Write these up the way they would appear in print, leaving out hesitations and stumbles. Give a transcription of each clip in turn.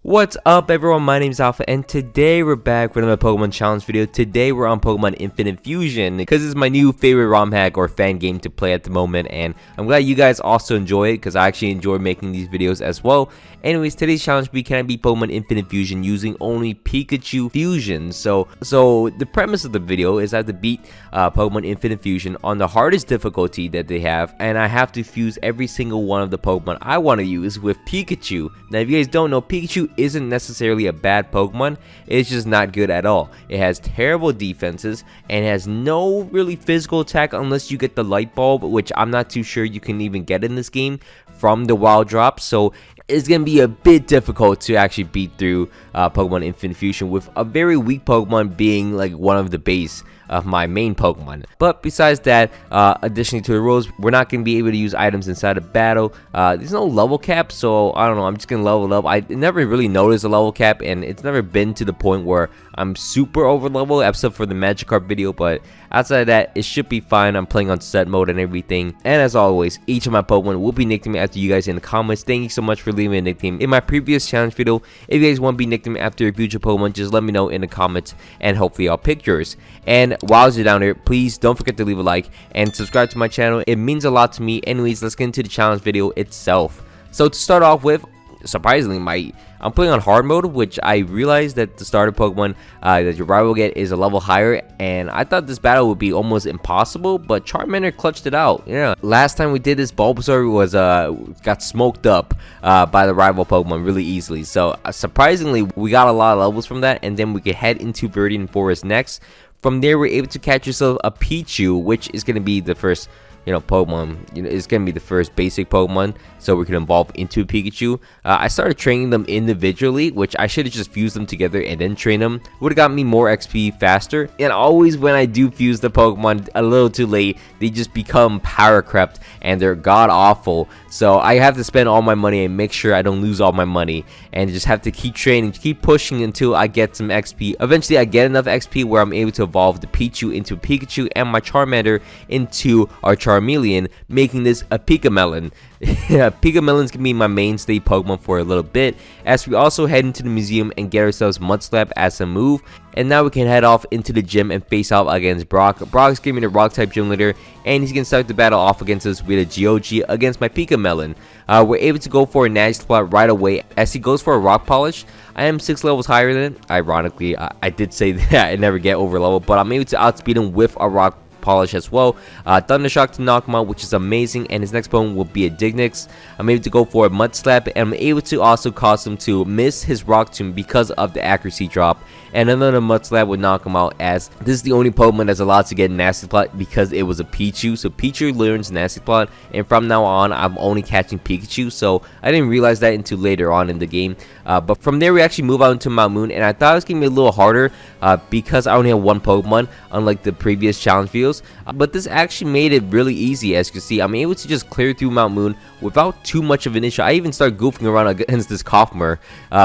What's up everyone, my name is Alpha and today we're back with another Pokemon challenge video. Today we're on Pokemon Infinite Fusion because it's my new favorite ROM hack or fan game to play at the moment, and I'm glad you guys also enjoy it because I actually enjoy making these videos as well. Anyways, today's challenge we can beat Pokemon Infinite Fusion using only Pikachu fusion. So the premise of the video is I have to beat Pokemon Infinite Fusion on the hardest difficulty that they have, and I have to fuse every single one of the Pokemon I want to use with Pikachu. Now if you guys don't know, Pikachu isn't necessarily a bad Pokemon, it's just not good at all. It has terrible defenses and has no really physical attack unless you get the light bulb, which I'm not too sure you can even get in this game from the wild drop. So it's gonna be a bit difficult to actually beat through Pokemon Infinite Fusion with a very weak Pokemon being like one of the base of my main Pokemon. But besides that, additionally to the rules, we're not going to be able to use items inside a battle. There's no level cap, so I don't know, I'm just going to level up. I never really noticed a level cap, and it's never been to the point where I'm super over level except for the Magikarp video, but outside of that, it should be fine. I'm playing on set mode and everything. And as always, each of my Pokemon will be nicknamed after you guys in the comments. Thank you so much for leaving a nickname in my previous challenge video. If you guys want to be nicknamed after a future Pokemon, just let me know in the comments and hopefully I'll pick yours. And while you're down here, please don't forget to leave a like and subscribe to my channel. It means a lot to me. Anyways, let's get into the challenge video itself. So to start off with, surprisingly, I'm playing on hard mode, which I realized that the starter Pokemon that your rival will get is a level higher, and I thought this battle would be almost impossible, but Charmander clutched it out. Yeah, last time we did this, Bulbasaur was got smoked up by the rival Pokemon really easily. So surprisingly, we got a lot of levels from that, and then we could head into Viridian Forest next. From there, we're able to catch yourself a Pichu, which is going to be the first Pokemon, it's gonna be the first basic Pokemon, so we can evolve into a Pikachu. I started training them individually, which I should have just fused them together and then train them. Would have got me more XP faster. And always when I do fuse the Pokemon a little too late, they just become power crept and they're god awful. So I have to spend all my money and make sure I don't lose all my money, and just have to keep training, keep pushing until I get some XP. Eventually I get enough XP where I'm able to evolve the Pichu into a Pikachu and my Charmander into our Charmeleon, making this a Pikamelon. Pikamelon's gonna be my mainstay Pokemon for a little bit, as we also head into the museum and get ourselves Mudslap as a move. And now we can head off into the gym and face off against Brock. Brock's giving me the rock type gym leader, and he's gonna start the battle off against us with a Geogy against my Pikamelon. We're able to go for a Nasty Plot right away as he goes for a rock polish. I am 6 levels higher than it. Ironically, I did say that I never get over level, but I'm able to outspeed him with a rock polish as well. Thunder Shock to knock him out, which is amazing, and his next Pokemon will be a Dignix. I'm able to go for a Mud Slap, and I'm able to also cause him to miss his Rock Tomb because of the accuracy drop, and another Mud Slap would knock him out, as this is the only Pokemon that's allowed to get Nasty Plot because it was a Pichu. So Pichu learns Nasty Plot, and from now on I'm only catching Pikachu, so I didn't realize that until later on in the game. But from there we actually move out into Mount Moon, and I thought it was gonna be a little harder because I only have one Pokemon, unlike the previous challenge videos. But this actually made it really easy. As you can see, I'm able to just clear through Mount Moon without too much of an issue. I even started goofing around against this Koffmer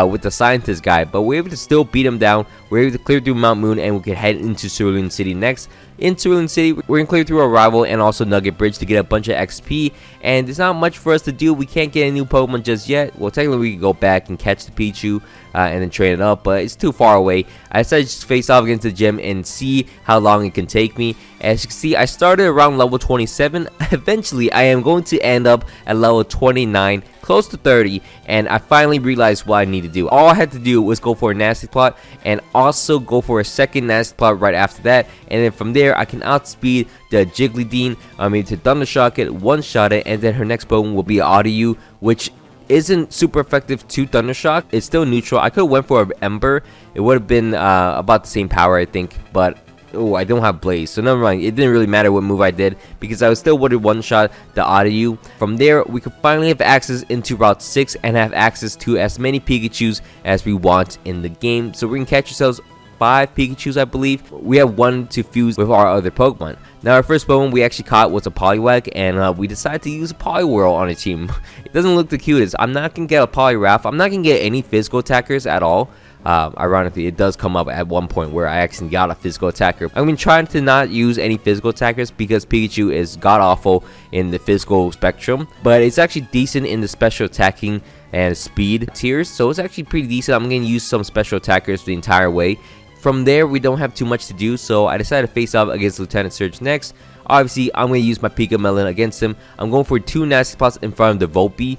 with the scientist guy, but we're able to still beat him down. We're able to clear through Mount Moon, and we can head into Cerulean City next. In Cerulean City, we're going to clear through our rival and also Nugget Bridge to get a bunch of XP, and there's not much for us to do. We can't get a new Pokemon just yet. Well, technically we can go back and catch the Pichu and then train it up, but it's too far away. I decided to just face off against the gym and see how long it can take me. As you can see, I started around level 27. Eventually, I am going to end up at level 29, close to 30, and I finally realized what I need to do. All I had to do was go for a Nasty Plot and also go for a second Nasty Plot right after that, and then from there I can outspeed the Jigglypuff. I'm able to Thunder Shock it, one-shot it, and then her next Pokemon will be Audio, which isn't super effective to Thunder Shock. It's still neutral. I could have went for an Ember. It would have been about the same power, I think, but oh, I don't have Blaze, so never mind. It didn't really matter what move I did because I still would have one-shot the Audio. From there, we could finally have access into Route 6 and have access to as many Pikachus as we want in the game. So we can catch ourselves 5 Pikachus, I believe. We have 1 to fuse with our other Pokemon. Now our first Pokemon we actually caught was a Poliwag, and we decided to use a Poliwhirl on a team. It doesn't look the cutest. I'm not going to get a Poliwrath. I'm not going to get any physical attackers at all. Ironically, it does come up at one point where I actually got a physical attacker. I've been trying to not use any physical attackers because Pikachu is god awful in the physical spectrum, but it's actually decent in the special attacking and speed tiers, so it's actually pretty decent. I'm going to use some special attackers the entire way. From there, we don't have too much to do, so I decided to face off against Lieutenant Surge next. Obviously, I'm going to use my Pika Melon against him. I'm going for 2 nasty spots in front of the Volpe,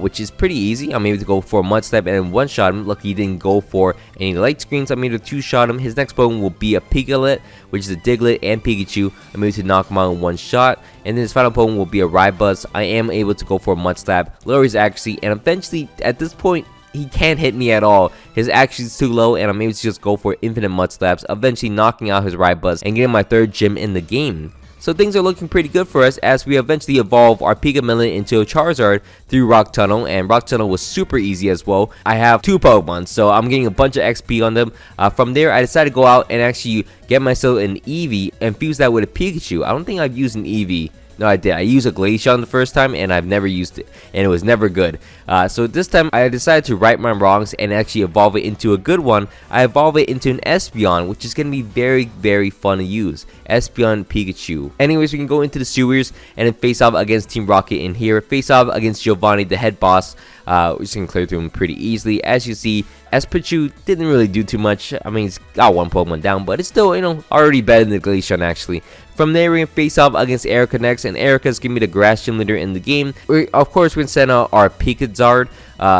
which is pretty easy. I'm able to go for a Mud Slap and then one-shot him. Lucky he didn't go for any light screens. I'm able to 2-shot him. His next Pokemon will be a Pikalet, which is a Diglett and Pikachu. I'm able to knock him out in one shot. And then his final Pokemon will be a Rybuzz. I am able to go for a Mud Slap, lower his accuracy, and eventually, at this point, he can't hit me at all. His accuracy is too low, and I'm able to just go for infinite Mud Slaps, eventually knocking out his Rybuzz and getting my 3rd gym in the game. So things are looking pretty good for us as we eventually evolve our Pika Melon into a Charizard through Rock Tunnel, and Rock Tunnel was super easy as well. I have 2 Pokemon, so I'm getting a bunch of XP on them. From there, I decided to go out and actually get myself an Eevee and fuse that with a Pikachu. I don't think I've used an Eevee. No, I did. I used a Glaceon the first time, and I've never used it, and it was never good. So this time, I decided to right my wrongs and actually evolve it into a good one. I evolve it into an Espeon, which is going to be very, very fun to use. Espeon Pikachu. Anyways, we can go into the sewers and then face off against Team Rocket in here. Face off against Giovanni, the head boss. We can clear through him pretty easily. As you see, Espeon didn't really do too much. I mean, he's got 1 Pokemon down, but it's still, already better than the Glaceon actually. From there, we're going to face off against Erica next, and Erica's going to be the grass gym leader in the game. Of course, we're going to send out our Pikazard.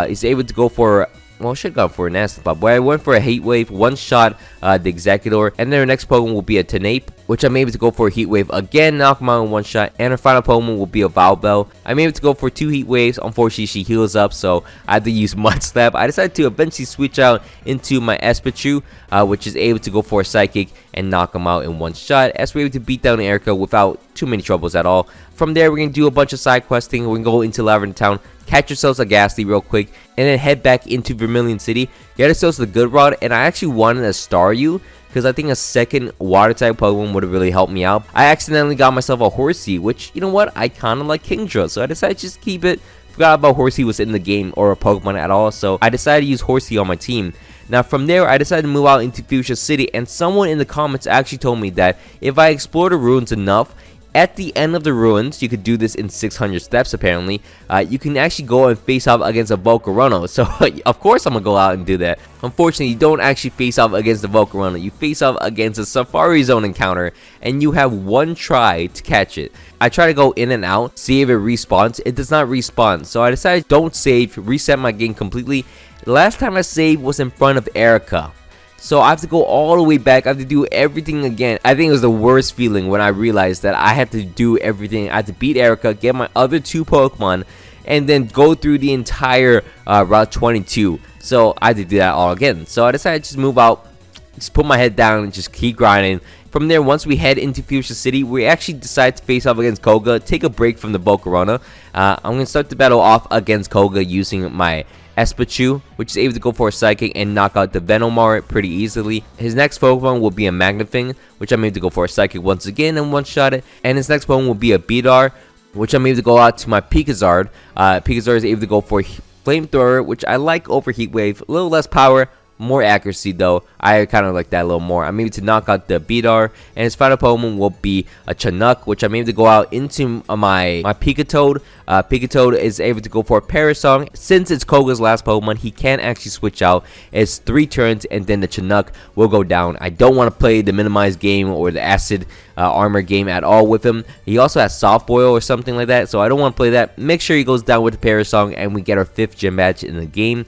He's able to go for, well, I should have gone for a nasty spot, but I went for a Heat Wave, one-shot the Executor, and then our next Pokemon will be a Tenape, which I'm able to go for a Heat Wave again, knock him out in one shot, and our final Pokemon will be a Valbell. I'm able to go for 2 Heat Waves. Unfortunately, she heals up, so I had to use Mud Slap. I decided to eventually switch out into my Espeon, which is able to go for a Psychic and knock him out in one shot, as we're able to beat down Erica without too many troubles at all. From there, we're going to do a bunch of side questing. We're going to go into Lavender Town, catch ourselves a Ghastly real quick, and then head back into Vermilion City, get ourselves the Good Rod, and I actually wanted a Staryu, because I think a second water type Pokemon would have really helped me out. I accidentally got myself a Horsey, which, you know what, I kind of like Kingdra, so I decided to just keep it. Forgot about Horsey was in the game or a Pokemon at all, so I decided to use Horsey on my team. Now from there, I decided to move out into Fuchsia City, and someone in the comments actually told me that if I explore the ruins enough, at the end of the ruins, you could do this in 600 steps apparently, you can actually go and face off against a Volcarona. So of course I'm gonna go out and do that. Unfortunately, you don't actually face off against the Volcarona, you face off against a Safari Zone encounter, and you have 1 try to catch it. I try to go in and out, see if it respawns. It does not respawn, so I decided don't save, reset my game completely. The last time I saved was in front of Erica, so I have to go all the way back. I have to do everything again. I think it was the worst feeling when I realized that I had to do everything. I had to beat Erica, get my other 2 Pokemon, and then go through the entire Route 22. So I had to do that all again. So I decided to just move out, just put my head down, and just keep grinding. From there, once we head into Fuchsia City, we actually decide to face off against Koga, take a break from the Volcarona. I'm going to start the battle off against Koga using my Espeon, which is able to go for a Psychic and knock out the Venomoth pretty easily. His next Pokemon will be a Magnafang, which I'm able to go for a Psychic once again and one-shot it. And his next Pokemon will be a Beedar, which I'm able to go out to my Pikazard. Pikazard is able to go for Flamethrower, which I like over Heat Wave. A little less power, more accuracy though. I kind of like that a little more. I'm able to knock out the Beedar, and his final Pokemon will be a Chinook, which I'm able to go out into my Pikatoad. Pikatoad is able to go for a Parasong. Since it's Koga's last Pokemon, he can actually switch out. It's 3 turns, and then the Chinook will go down. I don't want to play the minimized game or the acid armor game at all with him. He also has Soft Boil or something like that, so I don't want to play that. Make sure he goes down with the Parasong, and we get our 5th gym badge in the game.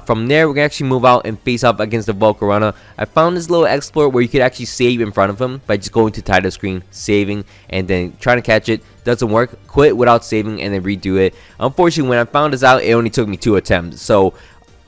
From there, we're going to actually move out and face off against the Volcarona. I found this little exploit where you could actually save in front of him by just going to title screen, saving, and then trying to catch it. Doesn't work. Quit without saving and then redo it. Unfortunately, when I found this out, it only took me 2 attempts. So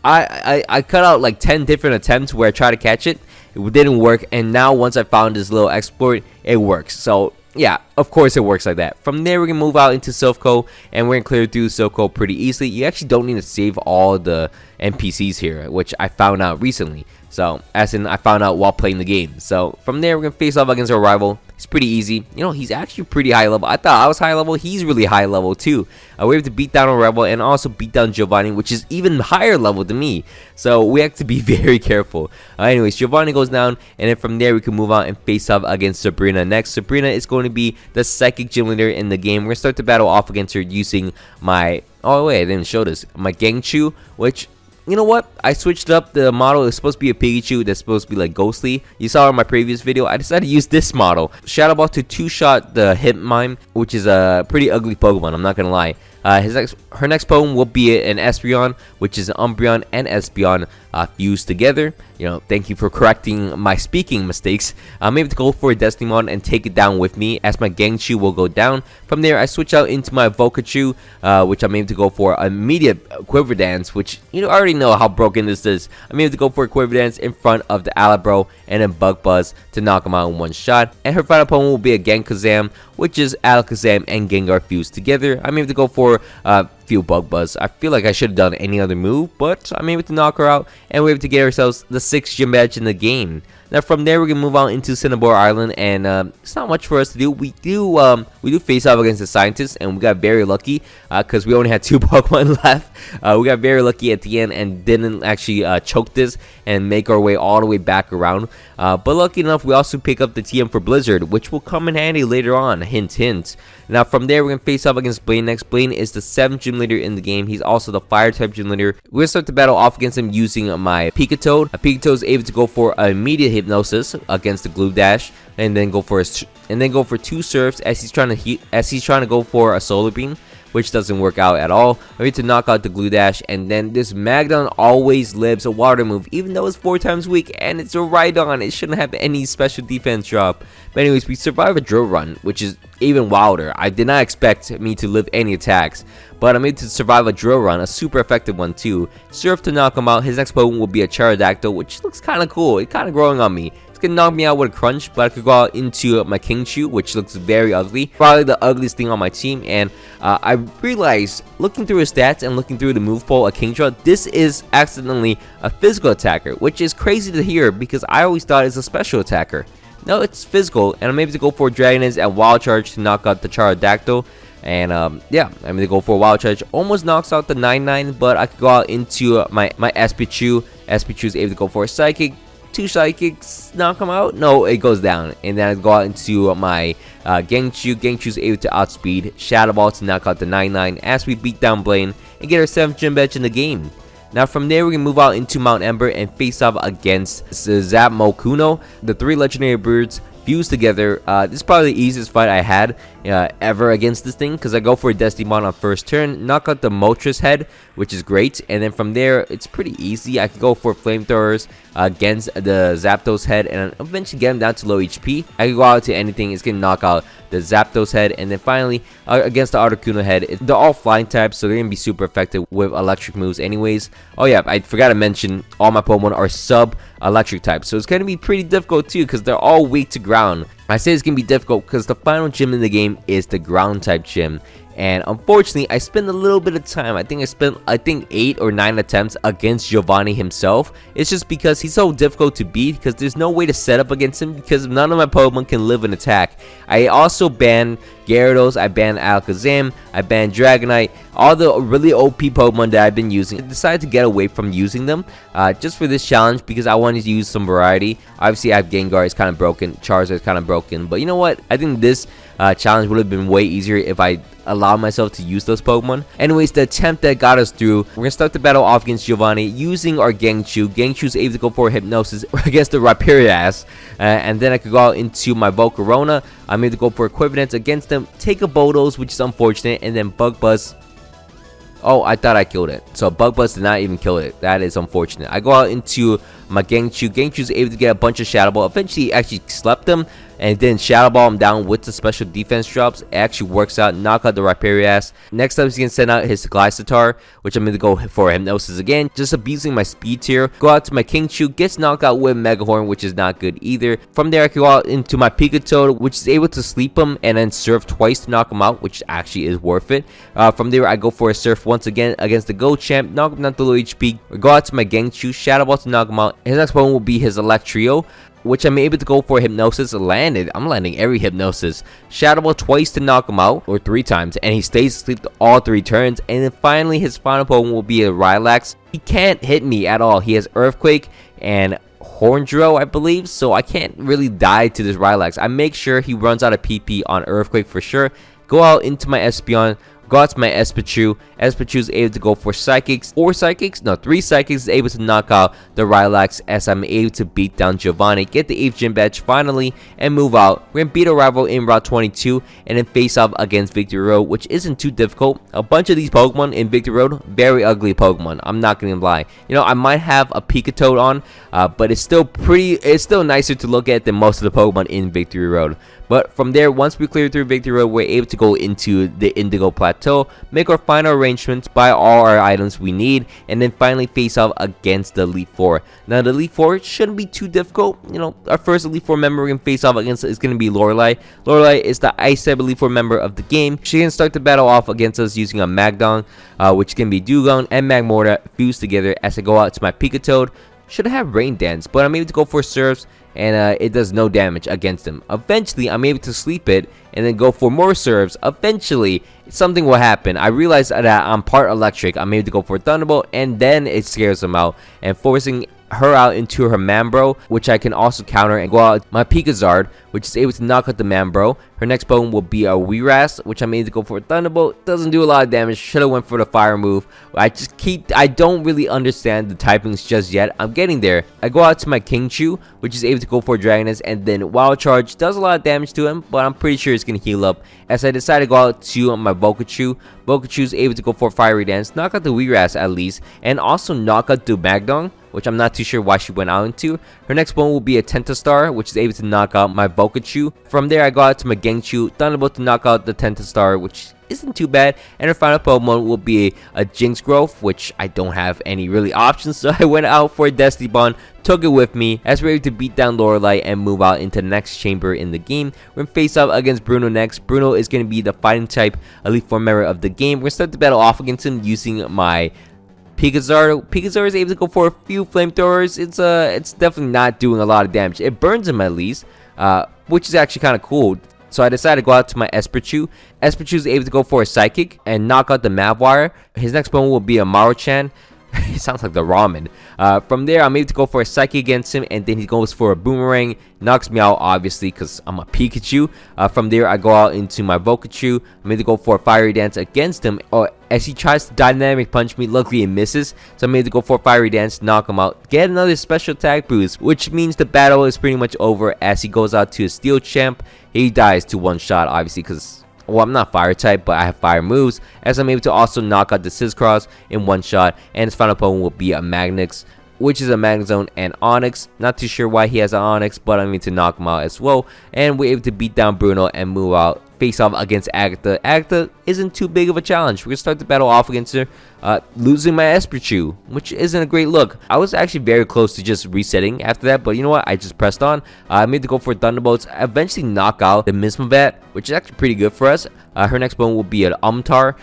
I cut out like 10 different attempts where I tried to catch it. It didn't work, and now once I found this little exploit, it works. So yeah, of course it works like that. From there, we're going to move out into Silph Co, and we're going to clear through Silph Co pretty easily. You actually don't need to save all the NPCs here, which I found out recently. So, as in, I found out while playing the game. So, from there, we're going to face off against our rival. It's pretty easy. You know, he's actually pretty high level. I thought I was high level. He's really high level, too. We're able to beat down our rival and also beat down Giovanni, which is even higher level than me. So, we have to be very careful. Anyways, Giovanni goes down, and then from there, we can move on and face off against Sabrina next. Sabrina is going to be the psychic gym leader in the game. We're going to start the battle off against her using my Oh wait, I didn't show this. My Gangchu, which, you know what? I switched up the model. It's supposed to be a Pikachu that's supposed to be like ghostly. You saw in my previous video. I decided to use this model. Shadow Ball to two-shot the Hitmime, which is a pretty ugly Pokemon, I'm not gonna lie. Her next Pokemon will be an Espeon, which is an Umbreon and Espeon fused together. You know, thank you for correcting my speaking mistakes. I'm able to go for a Destimon and take it down with me, as my Gangchu will go down. From there, I switch out into my Volcachu, which I'm able to go for immediate Quiver Dance, which you already know how broken this is. I'm able to go for a Quiver Dance in front of the Alabro and then Bug Buzz to knock him out in one shot. And her final Pokemon will be a Genkazam, which is Alakazam and Gengar fused together. I'm able to go for few Bug Buzz. I feel like I should have done any other move, but I'm able to knock her out, and we're able to get ourselves the 6th gym badge in the game. Now from there, we're gonna move on into Cinnabore Island, and it's not much for us to do. We do face off against the scientists, and we got very lucky because we only had 2 Pokemon left. We got very lucky at the end and didn't actually choke this and make our way all the way back around. But lucky enough, we also pick up the TM for Blizzard, which will come in handy later on. Hint, hint. Now from there, we're gonna face off against Blaine next. Blaine is the 7th gym leader in the game. He's also the fire type gym leader. We're gonna start the battle off against him using my Pikachu. Pikachu is able to go for immediate hypnosis against the Glue Dash, and then go for 2 Surfs as he's trying to go for a Solar Beam, which doesn't work out at all. I need to knock out the Glue Dash, and then this Magdon always lives a water move, even though it's 4 times weak, and it's a Rhydon. It shouldn't have any special defense drop. But anyways, we survive a Drill Run, which is even wilder. I did not expect me to live any attacks, but I'm able to survive a Drill Run, a super effective one too. Surf to knock him out. His next Pokemon will be a Charodactyl, which looks kind of cool. It's kind of growing on me. Gonna knock me out with a Crunch, but I could go out into my Kingchu, which looks very ugly, probably the ugliest thing on my team. And I realized, looking through his stats and looking through the move pool of Kingdra, this is accidentally a physical attacker, which is crazy to hear because I always thought it's a special attacker. No, it's physical, and I'm able to go for Dragon's and Wild Charge to knock out the Charodactyl. And yeah, I'm gonna go for a Wild Charge. Almost knocks out the 9-9, but I could go out into my Espichu. Espichu is able to go for a Psychic. 2 Psychics knock him out. No, it goes down, and then I go out into my Gangchu. Gangchu's able to outspeed Shadow Ball to knock out the 9-9 as we beat down Blaine and get our 7th gym badge in the game. Now from there, we can move out into Mount Ember and face off against Zapmokuno, the 3 legendary birds fused together. This is probably the easiest fight I had ever against this thing, because I go for a Destimon on first turn, knock out the Moltres head, which is great, and then from there it's pretty easy. I can go for flamethrowers against the Zapdos head and eventually get him down to low HP. I can go out to anything. It's gonna knock out the Zapdos head, and then finally against the Articuno head, they're all flying types, so they're gonna be super effective with electric moves anyways. Oh yeah, I forgot to mention all my Pokemon are sub electric types, so it's gonna be pretty difficult too because they're all weak to ground. I say it's gonna be difficult because the final gym in the game is the ground type gym, and unfortunately I spent a little bit of time. I think 8 or 9 attempts against Giovanni himself. It's just because he's so difficult to beat because there's no way to set up against him because none of my Pokemon can live an attack. I also banned Gyarados, I banned Alakazam, I banned Dragonite, all the really OP Pokemon that I've been using. I decided to get away from using them just for this challenge because I wanted to use some variety. Obviously I have Gengar, it's kind of broken, Charizard is kind of broken, but you know what, I think this challenge would have been way easier if I allowed myself to use those Pokemon. Anyways, the attempt that got us through, we're gonna start the battle off against Giovanni using our Gangchu. Gangchu's able to go for Hypnosis against the Rhyperior, and then I could go out into my Volcarona. I'm able to go for Equipment against them, take a Bodos, which is unfortunate, and then Bug Buzz. Oh, I thought I killed it. So Bug Buzz did not even kill it. That is unfortunate. I go out into my Gangchu. Gangchu's able to get a bunch of Shadow Ball. Eventually, actually slept them and then Shadow Ball him down with the special defense drops. It actually works out. Knock out the Rhyperior. Next up, he's going to send out his Glycetar, which I'm going to go for Hypnosis again. Just abusing my speed tier. Go out to my Kingchu. Gets knocked out with Mega Horn, which is not good either. From there, I can go out into my Pikachu, which is able to sleep him and then Surf twice to knock him out, which actually is worth it. From there, I go for a Surf once again against the Go Champ. Knock him down to low HP. Go out to my Gangchu. Shadow Ball to knock him out. His next one will be his Electrio, which I'm able to go for Hypnosis. Landed. I'm landing every Hypnosis. Shadow Ball twice to knock him out, or 3 times, and he stays asleep all 3 turns. And then finally, his final Pokemon will be a Rylax. He can't hit me at all. He has Earthquake and Horndrill, I believe, so I can't really die to this Rylax. I make sure he runs out of PP on Earthquake for sure. Go out into my Espeon. Go out to my Espachoo. Espachoo is able to go for Psychics. 4 Psychics? No, 3 Psychics is able to knock out the Rylax as I'm able to beat down Giovanni, get the 8th gym badge finally, and move out. We're gonna beat a rival in Route 22 and then face off against Victory Road, which isn't too difficult. A bunch of these Pokemon in Victory Road, very ugly Pokemon. I'm not gonna lie. You know, I might have a PIKACHU on, but it's still nicer to look at than most of the Pokemon in Victory Road. But from there, once we clear through Victory Road, we're able to go into the Indigo Plateau, make our final arrangements, buy all our items we need, and then finally face off against the Elite Four. Now, the Elite Four shouldn't be too difficult. You know, our first Elite Four member we're going to face off against is going to be Lorelei. Lorelei is the Ice type Elite Four member of the game. She can start the battle off against us using a Magdon, which can be Dugong and Magmortar fused together as I go out to my Pikachu. Should have Rain Dance, but I'm able to go for Surfs, and it does no damage against him. Eventually, I'm able to sleep it and then go for more Surfs. Eventually, something will happen. I realize that I'm part electric. I'm able to go for Thunderbolt, and then it scares him out and forcing her out into her Mambro, which I can also counter and go out my Pikazard, which is able to knock out the Mambro. Her next Pokemon will be a Weeras, which I'm able to go for a Thunderbolt. Doesn't do a lot of damage. Should have went for the Fire move. I don't really understand the typings just yet. I'm getting there. I go out to my Kingchu, which is able to go for Dragoness, and then Wild Charge does a lot of damage to him, but I'm pretty sure it's gonna heal up. As I decide to go out to my Volcachu. Volcachu is able to go for Fiery Dance, knock out the Weeras at least, and also knock out the Magdon, which I'm not too sure why she went out into. Her next Pokemon will be a Tentastar, which is able to knock out my Volcachu. From there, I go out to my Genchu, Thunderbolt to knock out the Tentastar, which isn't too bad. And her final Pokemon will be a Jinx Growth, which I don't have any really options, so I went out for a Destiny Bond, took it with me as we're able to beat down Lorelei and move out into the next chamber in the game. We're gonna face off against Bruno next. Bruno is going to be the fighting type Elite Four member of the game. We're gonna start the battle off against him using my Pikazard. Pikazard is able to go for a few flamethrowers. It's definitely not doing a lot of damage. It burns him at least, which is actually kind of cool. So I decided to go out to my Espachoo. Espachoo is able to go for a Psychic and knock out the Mavwire. His next Pokemon will be a Maruchan. It sounds like the ramen. From there, I'm able to go for a Psychic against him, and then he goes for a Boomerang. Knocks me out, obviously, because I'm a Pikachu. From there, I go out into my Volcachu. I'm able to go for a Fiery Dance against him, as he tries to Dynamic Punch me. Luckily, it misses, so I'm able to go for a Fiery Dance, knock him out, get another special attack boost, which means the battle is pretty much over as he goes out to a Steel Champ. He dies to one shot, obviously, because, well, I'm not fire type, but I have fire moves, as I'm able to also knock out the Sizzcross in one shot, and his final Pokemon will be a Magnix, which is a Magnezone and Onyx. Not too sure why he has an Onyx, but I'm able to knock him out as well, and we're able to beat down Bruno and move out, face off against Agatha. Agatha isn't too big of a challenge. We're gonna start the battle off against her, losing my Espachoo, which isn't a great look. I was actually very close to just resetting after that, but you know what? I just pressed on. I made to go for Thunderbolts. I eventually knock out the Mismavat, which is actually pretty good for us. Her next one will be an Umtar.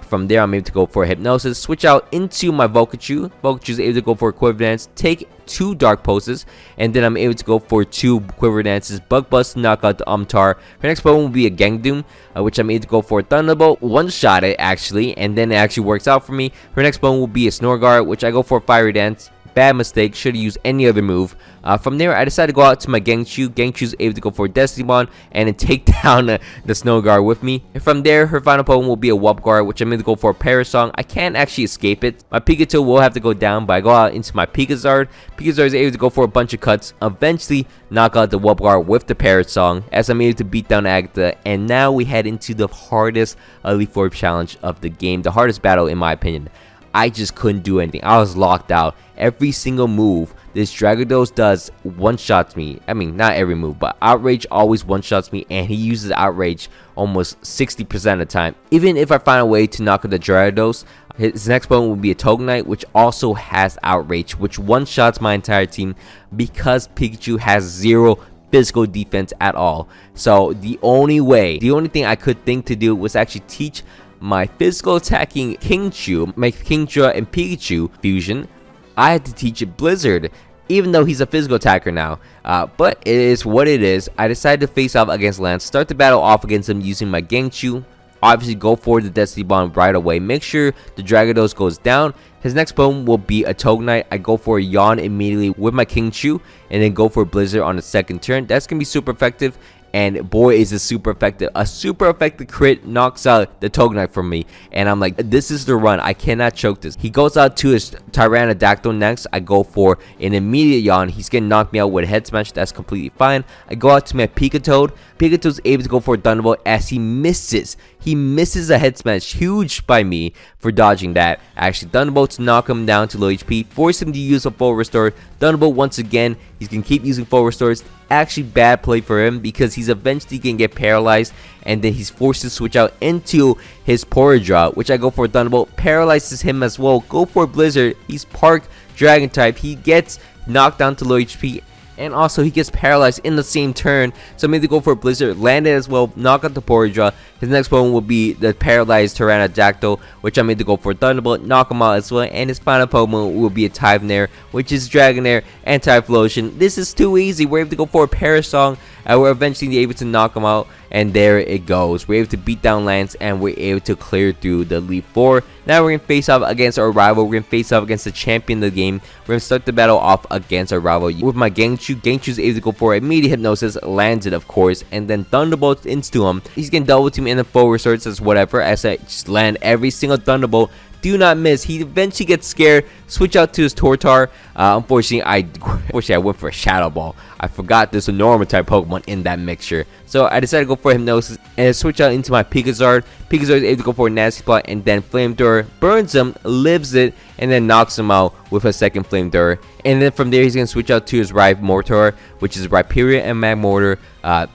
From there, I'm able to go for Hypnosis, switch out into my Volcachu. Volcachu is able to go for a Quiver Dance, take 2 Dark Pulses, and then I'm able to go for 2 Quiver Dances, Bug Bust to knock out the Umtar. Her next Pokemon will be a Gangdoom, which I'm able to go for a Thunderbolt, one-shot it actually, and then it actually works out for me. Her next Pokemon will be a Snorgar, which I go for a Fiery Dance. Bad mistake, should have used any other move. From there, I decided to go out to my Gangchu. Gangchu is able to go for a Destiny Bond and then take down the Snowguard with me. And from there, her final Pokemon will be a Wubguard, which I'm going to go for a Parasong. I can't actually escape it. My Pikachu will have to go down, but I go out into my Pikazard. Pikazard is able to go for a bunch of cuts, eventually knock out the Wubguard with the Parasong as I'm able to beat down Agatha. And now we head into the hardest Elite Four challenge of the game, the hardest battle in my opinion. I just couldn't do anything. I was locked out. Every single move this Dragados does one-shots me. I mean, not every move, but Outrage always one-shots me, and he uses Outrage almost 60% of the time. Even if I find a way to knock out the Dragados, his next opponent will be a Togenite, which also has Outrage, which one-shots my entire team because Pikachu has 0 physical defense at all. So the only thing I could think to do was actually teach my physical attacking Kingchu, my Kingdra and Pikachu fusion. I had to teach it Blizzard, even though he's a physical attacker now. But it is what it is. I decided to face off against Lance, start the battle off against him using my Gangchu. Obviously, go for the Destiny Bond right away. Make sure the Dragados goes down. His next Pokemon will be a Togenite. I go for a Yawn immediately with my Kingchu, and then go for Blizzard on the second turn. That's going to be super effective. and boy is it super effective. A super effective crit knocks out the Togepi from me, and I'm like, this is the run. I cannot choke this. He goes out to his Pteranodactyl next. I go for an immediate yawn. He's gonna knock me out with a head smash. That's completely fine. I go out to my Pikachu. Pikachu's able to go for a Thunderbolt as he misses. He misses a head smash, huge by me for dodging that. Actually, Thunderbolts knock him down to low HP, force him to use a full restore. Thunderbolt once again. He's gonna keep using full restores. Actually, bad play for him because he's eventually gonna get paralyzed, and then he's forced to switch out into his Porydraw, which I go for Thunderbolt. Paralyzes him as well. Go for Blizzard. He's Park Dragon type. He gets knocked down to low HP. And also, he gets paralyzed in the same turn. So I'm going to go for a Blizzard. Land it as well. Knock out the Porydraw. His next Pokemon will be the paralyzed Pteranodactyl, which I'm going to go for Thunderbolt. Knock him out as well. And his final Pokemon will be a Typhnair, which is Dragonair and Typhlosion. This is too easy. We're able to go for a Parasong. And we're eventually able to knock him out. And there it goes. We're able to beat down Lance, and we're able to clear through the Elite Four. Now we're going to face off against our rival. We're going to face off against the champion of the game. We're going to start the battle off against our rival with my Gangchu. Gangchu's able to go for immediate hypnosis, lands it of course, and then Thunderbolt into him. He's going to double team in the full resources, whatever, as I just land every single Thunderbolt. Do not miss. He eventually gets scared. Switch out to his Tortar. Unfortunately, I went for a Shadow Ball. I forgot there's a normal type Pokemon in that mixture. So I decided to go for Hypnosis and switch out into my Pikachu. Pikachu is able to go for a Nasty Plot, and then Flamethrower burns him, lives it, and then knocks him out with a second Flamethrower. And then from there, he's going to switch out to his Mortar, which is Rhyperior and Magmortar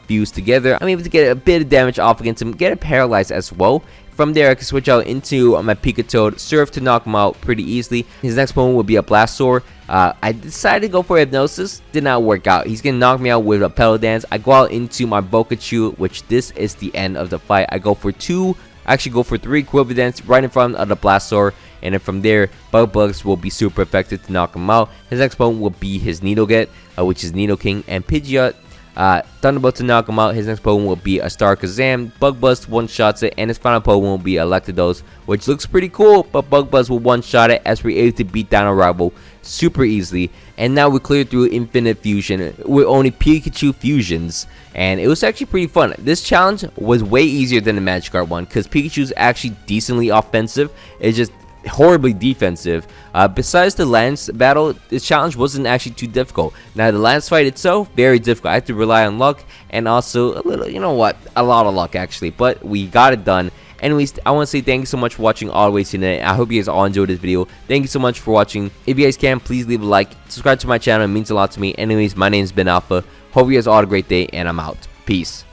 fused together. I'm able to get a bit of damage off against him, get it paralyzed as well. From there, I can switch out into my Pikachu, Surf to knock him out pretty easily. His next Pokemon will be a Blastoise. I decided to go for Hypnosis. Did not work out. He's going to knock me out with a Petal Dance. I go out into my PIKACHU, which this is the end of the fight. I go for three Quiver right in front of the Blastoise. And then from there, Bugs will be super effective to knock him out. His next Pokemon will be his Nidoket, which is Nidoking, and Pidgeot. Thunderbolt to knock him out. His next Pokemon will be a Star Kazam. Bug Buzz one-shots it, and his final Pokemon will be Electados, which looks pretty cool, but Bug Buzz will one-shot it as we're able to beat down a rival super easily. And now we cleared through Infinite Fusion with only Pikachu fusions, and it was actually pretty fun. This challenge was way easier than the Magikarp one because Pikachu's actually decently offensive. It's just horribly defensive. Besides the Lance battle, this challenge wasn't actually too difficult. Now the Lance fight itself, very difficult. I had to rely on luck and also a little, a lot of luck actually, but we got it done. Anyways, I want to say thank you so much for watching all the way today. I hope you guys all enjoyed this video. Thank you so much for watching. If you guys can, please leave a like, subscribe to my channel. It means a lot to me. Anyways, my name's been Alpha. Hope you guys all had a great day, and I'm out. Peace.